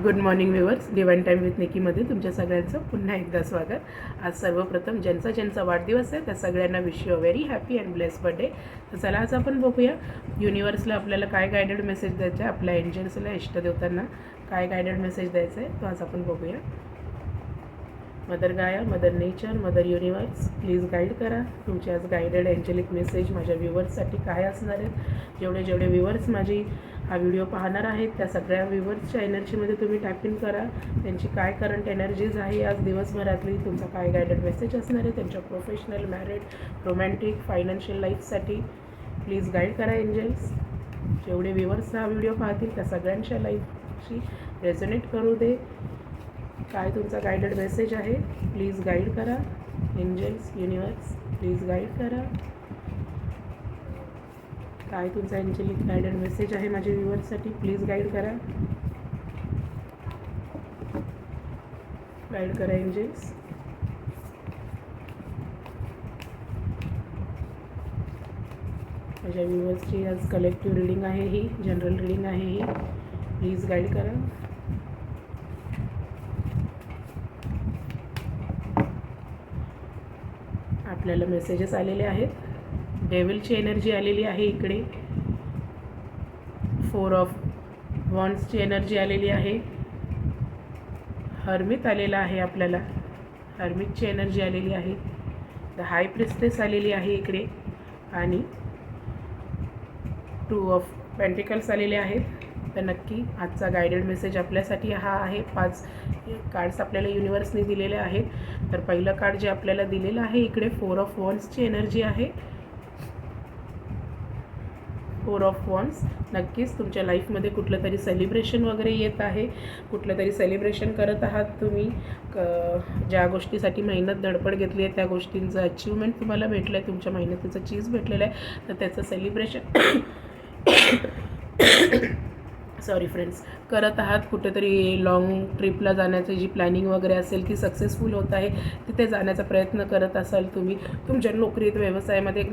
Good morning viewers, divine time with निकीमध्ये तुमच्या सगळ्यांचं पुन्हा एकदा स्वागत. आज सर्वप्रथम ज्यांचा वाढदिवस आहे त्या सगळ्यांना wish you a very happy and bless birthday. तर चला आज आपण बघूया युनिवर्सला आपल्याला काय गायडेड मेसेज द्यायचा आहे, आपल्या एंजल्सला इष्टदेवतांना काय गायडेड मेसेज द्यायचा आहे तो आज आपण बघूया. मदर गाया, mother nature, mother universe, please guide करा. तुमचे आज गायडेड एंजेलिक मेसेज माझ्या व्ह्यूवर्ससाठी काय असणार आहेत. जेवढे व्ह्यूवर्स माझी हा व्हिडिओ पाहणार आहेत त्या सगळ्या व्ह्यूवर्सच्या एनर्जीमध्ये तुम्ही टॅप इन करा. त्यांची काय करंट एनर्जीज आहे आज दिवसभरातली, तुमचा काय गायडेड मेसेज असणार आहे त्यांच्या प्रोफेशनल, मॅरिड, रोमॅन्टिक, फायनान्शियल लाईफसाठी. प्लीज गाईड करा एंजल्स. जेवढे व्ह्यूवर्स हा व्हिडिओ पाहतील त्या सगळ्यांच्या लाईफशी रेझोनेट करू दे. काय तुमचा गायडेड मेसेज आहे प्लीज गाईड करा. एंजल्स, युनिवर्स, प्लीज गाईड करा. काय तुमचा एंजेलिक गायडेड मेसेज आहे माझ्या व्ह्यूअर्ससाठी, प्लीज गाईड करा. गाईड करा एंजल्स. माझ्या व्ह्यूअर्सची आज कलेक्टिव्ह रीडिंग आहे, ही जनरल रीडिंग आहे, ही प्लीज गाईड करा. आपल्याला मेसेजेस आलेले आहेत. डेव्हिलची एनर्जी आलेली आहे इकडे. 4 ऑफ वॉन्ड्सची एनर्जी आलेली आहे. हर्मित आलेला आहे आपल्याला, हर्मितची एनर्जी आलेली आहे. द हाय प्रिस्टेस आलेली आहे इकडे आणि 2 ऑफ पेंटिकल्स आलेले आहेत. तर नक्की आजचा गायडेड मेसेज आपल्यासाठी हा आहे. 5 कार्ड्स आपल्याला युनिवर्सने दिलेले आहेत. तर पहिलं कार्ड जे आपल्याला दिलेलं आहे इकडे 4 ऑफ वॉन्ड्सची एनर्जी आहे. 4 ऑफ वॉन्ड्स. नक्कीच तुमच्या लाईफमध्ये कुठलं तरी सेलिब्रेशन वगैरे येत आहे, कुठलं तरी सेलिब्रेशन करत आहात तुम्ही. ज्या गोष्टीसाठी मेहनत धडपड घेतली आहे त्या गोष्टींचं अचीवमेंट तुम्हाला भेटलं आहे, तुमच्या मेहनतीचं चीज भेटलेलं आहे. तर त्याचं सेलिब्रेशन सॉरी फ्रेंड्स करत आहात. कुठेतरी लॉंग ट्रिपला जाण्याची जी प्लॅनिंग वगैरे असेल ती सक्सेसफुल होत आहे. तिथे जाण्याचा प्रयत्न करत असाल तुम्ही. तुमच्या नोकरीत, व्यवसायामध्ये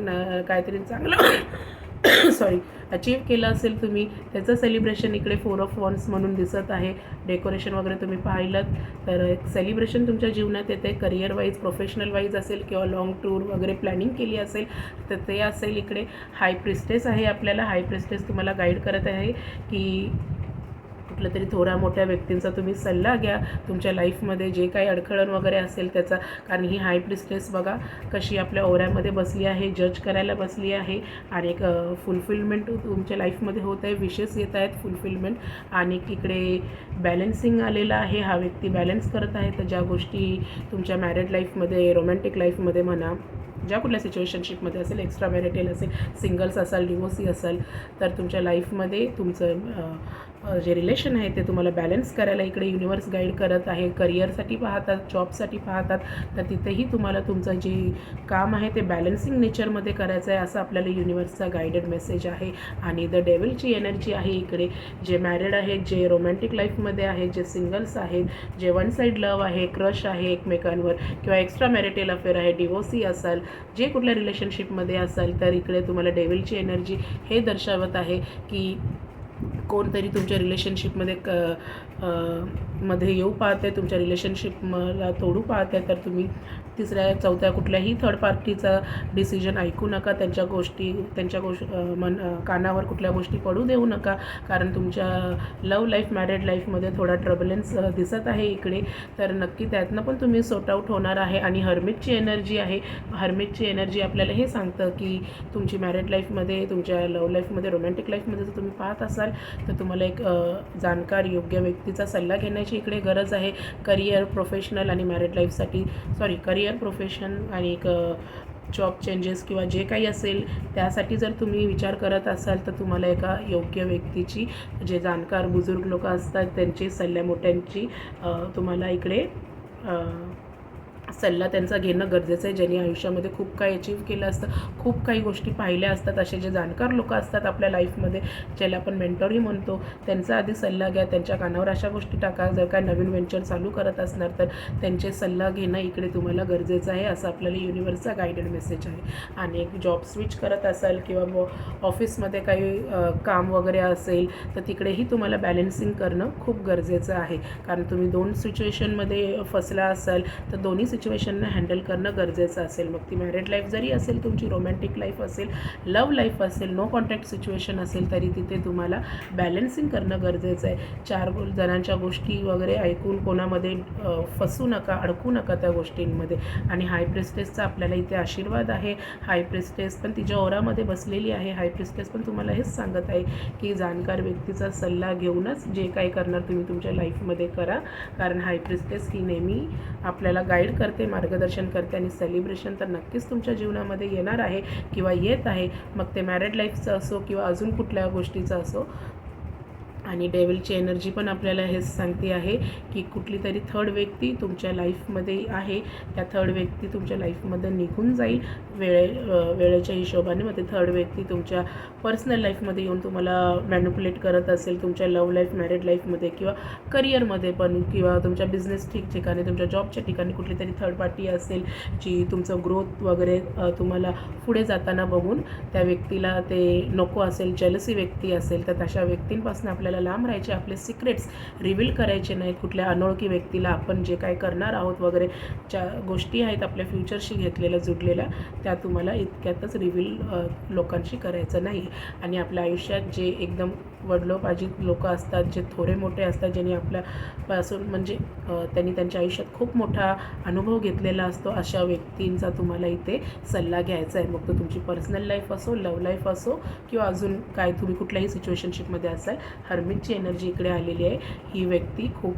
काहीतरी चांगलं अचीव केलं असेल तुम्ही, त्याचं सेलिब्रेशन इकडे 4 ऑफ वॉन्ड्स म्हणून दिसत आहे. डेकोरेशन वगैरे तुम्ही पाहिलं तर एक सेलिब्रेशन तुमच्या जीवनात येते. करिअर वाईज, प्रोफेशनल वाईज असेल किंवा लॉंग टूर वगैरे प्लॅनिंग केली असेल तर ते असेल इकडे. हाय प्रिस्टेस आहे आपल्याला. हाय प्रिस्टेस तुम्हाला गाईड करत आहे की कुठलं तरी थोड्या मोठ्या व्यक्तींचा तुम्ही सल्ला घ्या तुमच्या लाईफमध्ये जे काही अडखळण वगैरे असेल त्याचा. कारण ही हाय प्रिस्टेस बघा कशी आपल्या ओऱ्यामध्ये बसली आहे, जज करायला बसली आहे आणि एक फुलफिलमेंट तुमच्या लाईफमध्ये होत आहे. विशेष येत आहेत फुलफिलमेंट. आणि इकडे बॅलन्सिंग आलेलं आहे. हा व्यक्ती बॅलन्स करत आहे. तर ज्या गोष्टी तुमच्या मॅरिड लाईफमध्ये, रोमॅन्टिक लाईफमध्ये म्हणा, ज्या कुठल्या सिच्युएशनशिपमध्ये असेल, एक्स्ट्रा मॅरिटल असेल, सिंगल्स असाल, डिवोर्सी असाल, तर तुमच्या लाईफमध्ये तुमचं जे रिलेशन आहे ते तुम्हाला बॅलन्स करायला इकडे युनिवर्स गाईड करत आहे. करिअरसाठी पाहतात, जॉबसाठी पाहतात तर तिथेही तुम्हाला तुमचं जे काम आहे ते बॅलन्सिंग नेचरमध्ये करायचं आहे असं आपल्याला युनिवर्सचा गायडेड मेसेज आहे. आणि द डेव्हिलची एनर्जी आहे इकडे. जे मॅरिड आहेत, जे रोमॅन्टिक लाईफमध्ये आहेत, जे सिंगल्स आहेत, जे वन साईड लव्ह आहे, क्रश आहे एकमेकांवर किंवा एक्स्ट्रा मॅरिटल अफेअर आहे, डिवोर्सी असाल, जे कुठल्या रिलेशनशिपमध्ये असाल तर इकडे तुम्हाला डेव्हिलची एनर्जी हे दर्शवत आहे की कोणतरी तुमच्या रिलेशनशिपमध्ये मध्ये येऊ पाहते, तुमच्या रिलेशनशिपला तोडू पाहते. तर तुम्ही तिसऱ्या, चौथ्या कुठल्याही थर्ड पार्टीचा डिसिजन ऐकू नका. त्यांच्या कानावर कुठल्या गोष्टी पडू देऊ नका. कारण तुमच्या लव्ह लाईफ, मॅरिड लाईफमध्ये थोडा ट्रबलन्स दिसत आहे इकडे. तर नक्की त्यातनं पण तुम्ही सॉर्ट आऊट होणार आहे. आणि हर्मिटची एनर्जी आहे. हर्मिटची एनर्जी आपल्याला हे सांगतं की तुमची मॅरिड लाईफमध्ये, तुमच्या लव्ह लाईफमध्ये, रोमॅन्टिक लाईफमध्ये जर तुम्ही पाहत असाल तर तुम्हाला एक जाणकार, योग्य व्यक्तीचा सल्ला घेण्याची इकडे गरज आहे. करिअर, प्रोफेशनल आणि मॅरिड लाईफसाठी, करिअर, प्रोफेशन आणि एक जॉब चेंजेस किंवा जे काही असेल त्यासाठी जर तुम्ही विचार करत असाल तर तुम्हाला एका योग्य व्यक्तीची, जे जाणकार बुजुर्ग लोक असतात त्यांची, सल्ल्या मोठ्यांची तुम्हाला इकडे सल्ला त्यांचा घेणं गरजेचं आहे. ज्यांनी आयुष्यामध्ये खूप काही अचीव्ह केलं असतं, खूप काही गोष्टी पाहिल्या असतात, असे जे जाणकार लोक असतात आपल्या लाईफमध्ये, ज्याला आपण मेंटॉरही म्हणतो, त्यांचा आधी सल्ला घ्या. त्यांच्या कानावर अशा गोष्टी टाका. जर काय नवीन व्हेंचर चालू करत असणार तर त्यांचे सल्ला घेणं इकडे तुम्हाला गरजेचं आहे, असं आपल्याला युनिवर्सचा गायडेड मेसेज आहे. आणि एक जॉब स्विच करत असाल किंवा ऑफिसमध्ये काही काम वगैरे असेल तर तिकडेही तुम्हाला बॅलन्सिंग करणं खूप गरजेचं आहे. कारण तुम्ही 2 सिच्युएशनमध्ये फसला असाल तर दोन्ही सिच्युएशनना हँडल करणं गरजेचं असेल. मग ती मॅरिड लाईफ जरी असेल, तुमची रोमॅन्टिक लाईफ असेल, लव्ह लाईफ असेल, नो कॉन्टॅक्ट सिच्युएशन असेल, तरी तिथे तुम्हाला बॅलन्सिंग करणं गरजेचं आहे. 4 जणांच्या गोष्टी वगैरे ऐकून कोणामध्ये फसू नका, अडकू नका त्या गोष्टींमध्ये. आणि हाय प्रिस्टेसचा आपल्याला इथे आशीर्वाद आहे. हाय प्रिस्टेस पण तिच्या ओरामध्ये बसलेली आहे. हाय प्रिस्टेस पण तुम्हाला हेच सांगत आहे की जाणकार व्यक्तीचा सल्ला घेऊनच जे काही करणार तुम्ही तुमच्या लाईफमध्ये करा. कारण हाय प्रिस्टेस ही नेहमी आपल्याला गाईड करते, मार्गदर्शन करते. आणि सेलिब्रेशन तर नक्कीच तुमच्या जीवनामध्ये येणार आहे किंवा येत आहे, मग ते मॅरिड लाईफचं असो किंवा अजून कुठल्या गोष्टीचं असो. आणि डेव्हिलची एनर्जी पण आपल्याला हेच सांगते आहे की कुठली तरी थर्ड व्यक्ती तुमच्या लाईफमध्ये आहे. त्या थर्ड व्यक्ती तुमच्या लाईफमध्ये निघून जाईल वेळेच्या हिशोबाने. मग ते थर्ड व्यक्ती तुमच्या पर्सनल लाईफमध्ये येऊन तुम्हाला मॅनिप्युलेट करत असेल, तुमच्या लव्ह लाईफ, मॅरिड लाईफमध्ये किंवा करिअरमध्ये पण, किंवा तुमच्या बिझनेस ठिकाणी, तुमच्या जॉबच्या ठिकाणी कुठली तरी थर्ड पार्टी असेल जी तुमचं ग्रोथ वगैरे तुम्हाला पुढे जाताना बघून त्या व्यक्तीला ते नको असेल, जेलसी व्यक्ती असेल, तर तशा व्यक्तींपासून आपल्याला लांब राहायचे. आपले सिक्रेट्स रिव्हील करायचे नाहीत. कुठल्या अनोळखी व्यक्तीला आपण जे काय करणार आहोत वगैरे ज्या गोष्टी आहेत आपल्या फ्युचरशी घेतलेल्या, जुडलेल्या, त्या तुम्हाला इतक्यातच रिव्हील लोकांशी करायचं नाही. आणि आपल्या आयुष्यात जे एकदम वडिलोपार्जित लोक असतात, जे थोडे मोठे असतात, ज्यांनी आपल्यापासून म्हणजे त्यांनी त्यांच्या आयुष्यात खूप मोठा अनुभव घेतलेला असतो, अशा व्यक्तींचा तुम्हाला इथे सल्ला घ्यायचा आहे. मग तो तुमची पर्सनल लाईफ असो, लव्ह लाईफ असो किंवा अजून काय तुम्ही कुठल्याही सिच्युएशनशिपमध्ये असाल. हर्मिटची एनर्जी इकडे आलेली आहे. ही व्यक्ती खूप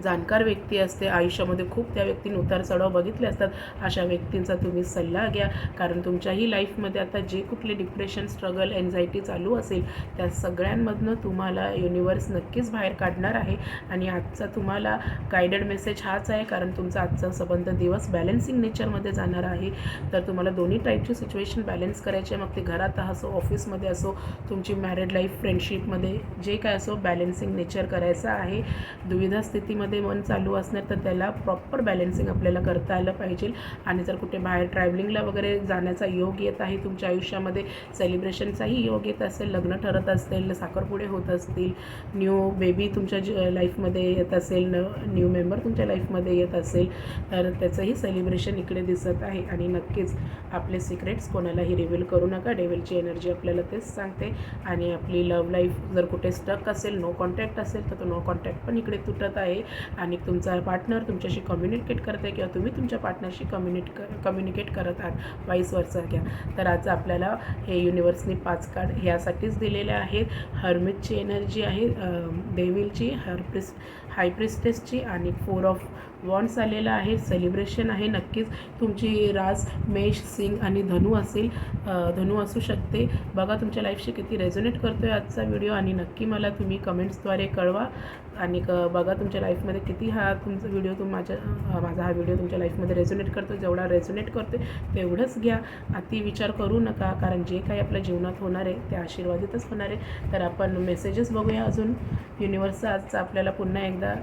जाणकार व्यक्ती असते. आयुष्यामध्ये खूप त्या व्यक्तीने उतार चढाव बघितले असतात. अशा व्यक्तींचा तुम्ही सल्ला घ्या. कारण तुमच्याही लाईफमध्ये आता जे कुठले डिप्रेशन, स्ट्रगल, एन्झायटी चालू असेल त्या सगळ्यांमधनं तुम्हाला युनिवर्स नक्कीच बाहेर काढणार आहे. आणि आजचा तुम्हाला गायडेड मेसेज हाच आहे, कारण तुमचा आजचा संबंध दिवस बॅलन्सिंग नेचरमध्ये जाणार आहे. तर तुम्हाला दोन्ही टाईपची सिच्युएशन बॅलन्स करायची आहे. मग ते घरात असो, ऑफिसमध्ये असो, तुमची मॅरिड लाईफ, फ्रेंडशिपमध्ये जे काय असो, बॅलन्सिंग नेचर करायचं आहे. दुविधा स्थितीमध्ये मन चालू असणार तर त्याला प्रॉपर बॅलन्सिंग आपल्याला करता आलं पाहिजे. आणि जर कुठे बाहेर ट्रॅव्हलिंगला वगैरे जाण्याचा योग येत आहे तुमच्या आयुष्यामध्ये, सेलिब्रेशनचाही योग येत असेल, लग्न ठरत असेल, साखरपुडे होत असतील, न्यू बेबी तुमच्या लाईफमध्ये येत असेल, न्यू मेंबर तुमच्या लाईफमध्ये येत असेल, तर त्याचंही सेलिब्रेशन इकडे दिसत आहे. आणि नक्कीच आपले सिक्रेट्स कोणालाही रिव्हील करू नका. डेव्हिलची एनर्जी आपल्याला तेच सांगते. आणि आपली लव्ह लाईफ जर कुठे स्टक असेल, नो कॉन्टॅक्ट असेल, तर तो नो कॉन्टॅक्ट पण इकडे तुटत आहे. आणि तुमचा पार्टनर तुमच्याशी कम्युनिकेट करत आहे किंवा तुम्ही तुमच्या पार्टनरशी कम्युनिकेट करत आहात, वाईस वर्सा घ्या. तर आज आपल्याला हे युनिवर्सनी 5 कार्ड ह्यासाठीच दिलेले आहेत. हर्मिटची एनर्जी आहे, डेव्हिलची, हाय प्रिस्टेसची आणि 4 ऑफ वॉन्ड्स आलेला आहे. सेलिब्रेशन आहे. नक्कीच तुमची रास मेष, सिंग आणि धनु असेल, धनु असू शकते. बघा तुमच्या लाईफशी किती रेझोनेट करतो आहे आजचा व्हिडिओ. आणि नक्की मला तुम्ही कमेंट्सद्वारे कळवा. आणि बघा तुमच्या लाईफमध्ये किती हा तुमचा व्हिडिओ माझा हा व्हिडिओ तुमच्या लाईफमध्ये रेझोनेट करतो. जेवढा रेझोनेट करतो तेवढंच घ्या, अति विचार करू नका. कारण जे काही आपल्या जीवनात होणार आहे ते आशीर्वादितच होणार आहे. तर आपण मेसेजेस बघूया अजून युनिवर्सचा आजचा आपल्याला पुन्हा एकदा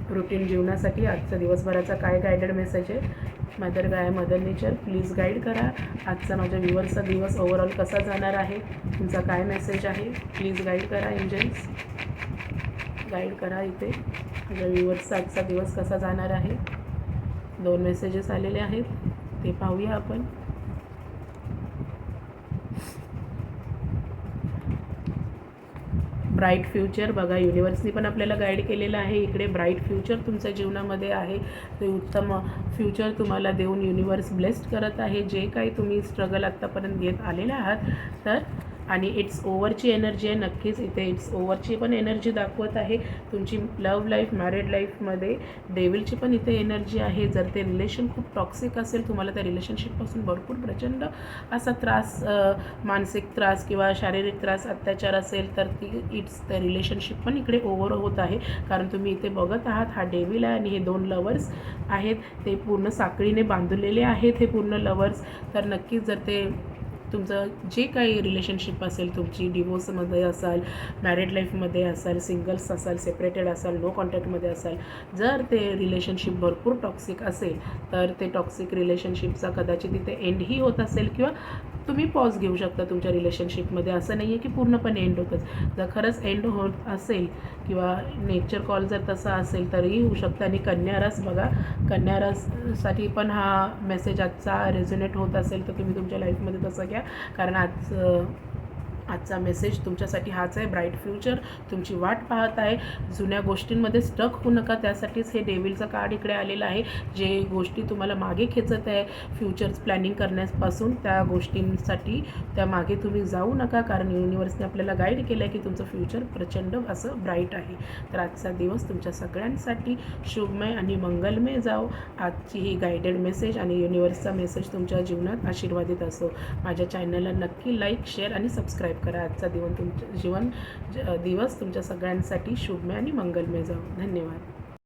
रुटीन जीवनासाठी आजचा दिवसभराचा काय गायडेड मेसेज आहे. Mother guy, mother nature, please guide करा. आजचा माझ्या व्ह्युअर्सचा दिवस ओव्हरऑल कसा जाणार आहे, तुमचा काय मेसेज आहे, प्लीज गाईड करा. एंजल्स गाईड करा. इथे माझ्या व्ह्युअर्सचा आजचा दिवस कसा जाणार आहे. 2 मेसेजेस आलेले आहेत, ते पाहूया आपण. Bright future. बघा युनिवर्सनी पण आपल्याला गाईड केलेलं आहे. इकडे ब्राईट फ्युचर तुमच्या जीवनामध्ये आहे. ते उत्तम फ्युचर तुम्हाला देऊन युनिवर्स ब्लेस्ड करत आहे. जे काही तुम्ही स्ट्रगल आत्तापर्यंत घेत आलेले आहात तर आणि इट्स ओव्हरची एनर्जी आहे. नक्कीच इथे इट्स ओव्हरची पण एनर्जी दाखवत आहे. तुमची लव्ह लाईफ, मॅरिड लाईफमध्ये डेव्हिलची पण इथे एनर्जी आहे. जर ते रिलेशन खूप टॉक्सिक असेल, तुम्हाला त्या रिलेशनशिपपासून भरपूर प्रचंड असा त्रास, मानसिक त्रास किंवा शारीरिक त्रास, अत्याचार असेल, तर ती इट्स त्या रिलेशनशिप पण इकडे ओव्हर होत आहे. कारण तुम्ही इथे बघत आहात हा डेव्हिल आहे आणि हे 2 लवर्स आहेत, ते पूर्ण साखळीने बांधलेले आहेत हे पूर्ण लवर्स. तर नक्कीच जर ते तुमचं जे काही रिलेशनशिप असेल, तुमची डिवोर्समध्ये असाल, मॅरिड लाईफमध्ये असाल, सिंगल्स असाल, सेपरेटेड असाल, नो कॉन्टॅक्टमध्ये असाल, जर ते रिलेशनशिप भरपूर टॉक्सिक असेल, तर ते टॉक्सिक रिलेशनशिपचा कदाचित तिथे एंडही होत असेल किंवा तुम्ही पॉज घेऊ शकता तुमच्या रिलेशनशिपमध्ये. असं नाही आहे की पूर्णपणे एंड होतच. जर खरंच एंड होत असेल किंवा नेचर कॉल जर तसा असेल तरीही होऊ शकतं. आणि कन्या रास बघा, कन्या राससाठी पण हा मेसेज आजचा रेझोनेट होत असेल तर तुम्ही तुमच्या लाईफमध्ये तसं घ्या. कारण आजचा मेसेज तुमच्यासाठी हाच आहे. ब्राईट फ्युचर तुमची वाट पाहत आहे. जुन्या गोष्टींमध्ये स्टक होऊ नका, त्यासाठीच हे डेव्हिलचं कार्ड इकडे आलेलं आहे. जे गोष्टी तुम्हाला मागे खेचत आहे फ्युचर प्लॅनिंग करण्यापासून, त्या गोष्टींसाठी त्या मागे तुम्ही जाऊ नका. कारण युनिवर्सने आपल्याला गाईड केलं आहे की तुमचं फ्युचर प्रचंड असं ब्राईट आहे. तर आजचा दिवस तुमच्या सगळ्यांसाठी शुभमय आणि मंगलमय जाओ. आजची ही गायडेड मेसेज आणि युनिवर्सचा मेसेज तुमच्या जीवनात आशीर्वादित असो. माझ्या चॅनलला नक्की लाईक, शेअर आणि सबस्क्राईब करा. आजचा दिवस तुमच्या सगळ्यांसाठी शुभमय आणि मंगलमय जाओ. धन्यवाद.